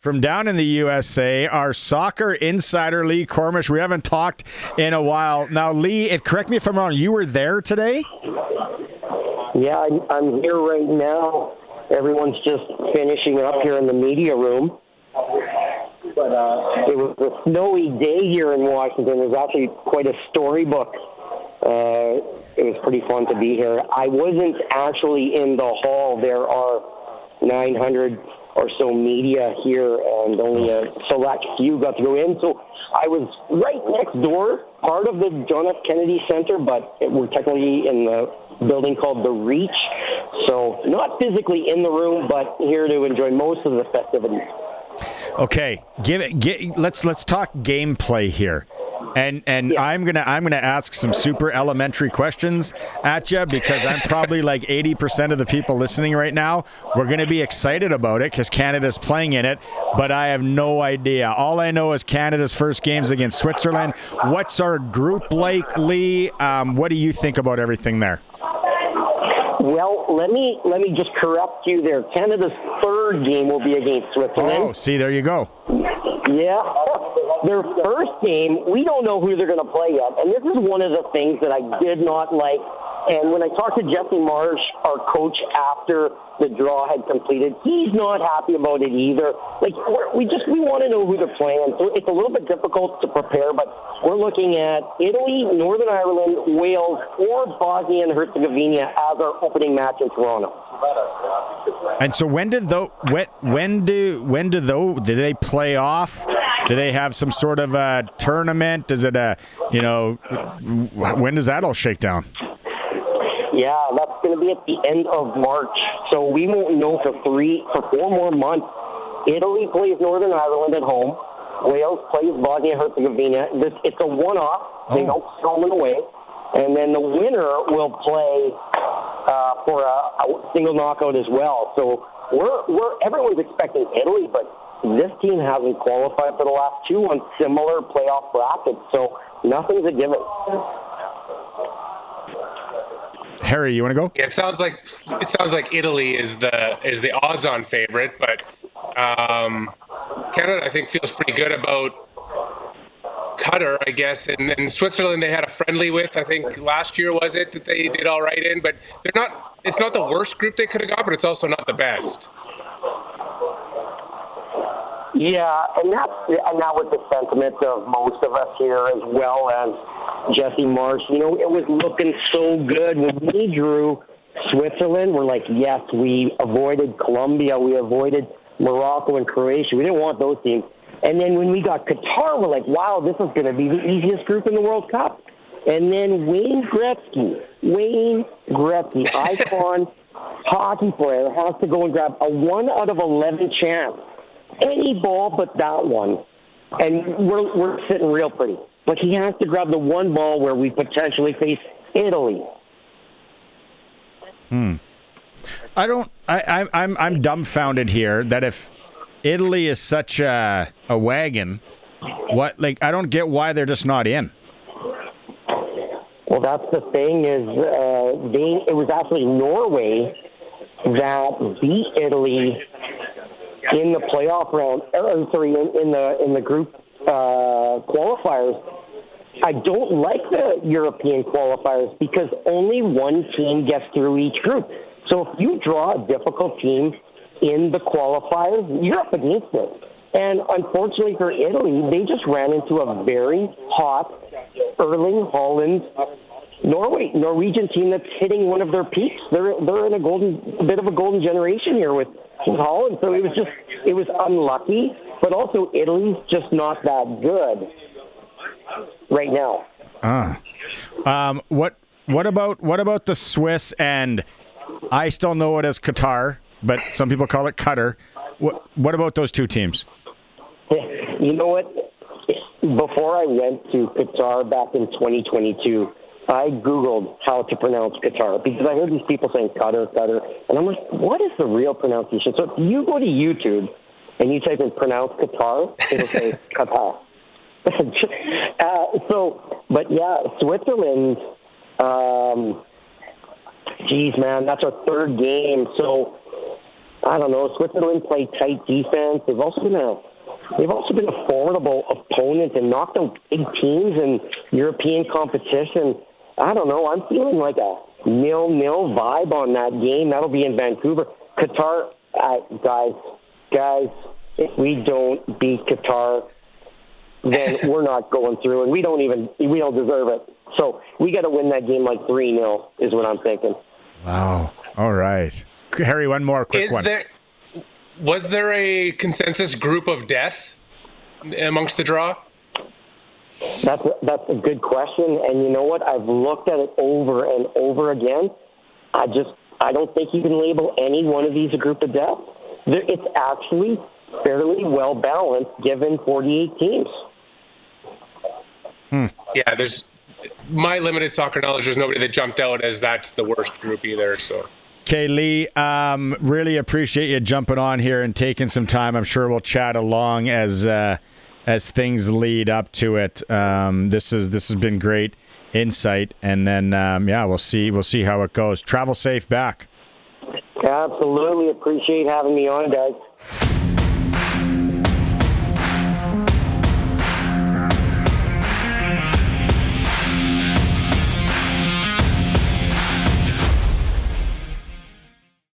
from down in the USA, our soccer insider, Lee Kormish. We haven't talked in a while. Now, Lee, correct me if I'm wrong, you were there today? Yeah, I'm here right now. Everyone's just finishing up here in the media room. But it was a snowy day here in Washington. It was actually quite a storybook. It was pretty fun to be here. I wasn't actually in the hall. There are 900 or so media here, and only a select few got to go in. So I was right next door, part of the John F. Kennedy Center, but we're technically in the building called The Reach. So not physically in the room, but here to enjoy most of the festivities. Okay, let's talk gameplay here. And yeah. I'm gonna ask some super elementary questions at you because I'm probably like 80% of the people listening right now. We're gonna be excited about it because Canada's playing in it, but I have no idea. All I know is Canada's first game's against Switzerland. What's our group like, Lee? What do you think about everything there? Well, let me just correct you there. Canada's third game will be against Switzerland. Oh, see, there you go. Yeah. Their first game, we don't know who they're going to play yet. And this is one of the things that I did not like. And when I talked to Jesse Marsh, our coach, after the draw had completed, he's not happy about it either. Like, we want to know who they're playing. So it's a little bit difficult to prepare, but we're looking at Italy, Northern Ireland, Wales, or Bosnia and Herzegovina as our opening match in Toronto. And so when do they play off? Do they have some sort of a tournament? Is it when does that all shake down? Yeah, that's going to be at the end of March. So we won't know for 4 more months. Italy plays Northern Ireland at home. Wales plays Bosnia-Herzegovina. It's a one-off. They don't throw it away. And then the winner will play for a single knockout as well. So everyone's expecting Italy, but this team hasn't qualified for the last 2 on similar playoff brackets. So nothing's a given. Harry, you want to go? Yeah, it sounds like Italy is the odds-on favorite, but Canada I think feels pretty good about Qatar, I guess, and then Switzerland they had a friendly with. I think last year was it that they did all right in, but they're not. It's not the worst group they could have got, but it's also not the best. Yeah, and that was the sentiment of most of us here, as well as Jesse Marsh. You know, it was looking so good when we drew Switzerland. We're like, yes, we avoided Colombia, we avoided Morocco and Croatia. We didn't want those teams. And then when we got Qatar, we're like, wow, this is going to be the easiest group in the World Cup. And then Wayne Gretzky, icon hockey player, has to go and grab a 1 out of 11 chance. Any ball but that one. And we're sitting real pretty. But he has to grab the one ball where we potentially face Italy. I'm dumbfounded here that if Italy is such a wagon, I don't get why they're just not in. Well, that's the thing is it was actually Norway that beat Italy in the playoff round. In the group qualifiers. I don't like the European qualifiers because only one team gets through each group. So if you draw a difficult team in the qualifiers, you're up against it. And unfortunately for Italy, they just ran into a very hot Erling Haaland Norwegian team that's hitting one of their peaks. They're in a bit of a golden generation here with Haaland. So it was unlucky, but also Italy's just not that good right now. What about the Swiss? And I still know it as Qatar, but some people call it Qatar. What about those two teams? You know what? Before I went to Qatar back in 2022, I Googled how to pronounce Qatar because I heard these people saying Qatar, and I'm like, what is the real pronunciation? So if you go to YouTube and you type in pronounce Qatar, it'll say Qatar. But yeah, Switzerland, geez, man, that's our third game. So I don't know. Switzerland played tight defense. They've also been a formidable opponent and knocked out big teams in European competition. I don't know. I'm feeling like a 0-0 vibe on that game. That'll be in Vancouver. Qatar, guys, if we don't beat Qatar, then we're not going through, and we don't deserve it. So we got to win that game like 3-0 is what I'm thinking. Wow. All right. Harry, one more quick one. Was there a consensus group of death amongst the draw? That's a good question, and you know what? I've looked at it over and over again. I don't think you can label any one of these a group of death. It's actually fairly well balanced given 48 teams. Yeah, there's my limited soccer knowledge. There's nobody that jumped out as that's the worst group either. So. Okay, Lee, really appreciate you jumping on here and taking some time. I'm sure we'll chat along as things lead up to it. This has been great insight, and then we'll see how it goes. Travel safe back. Absolutely appreciate having me on, guys.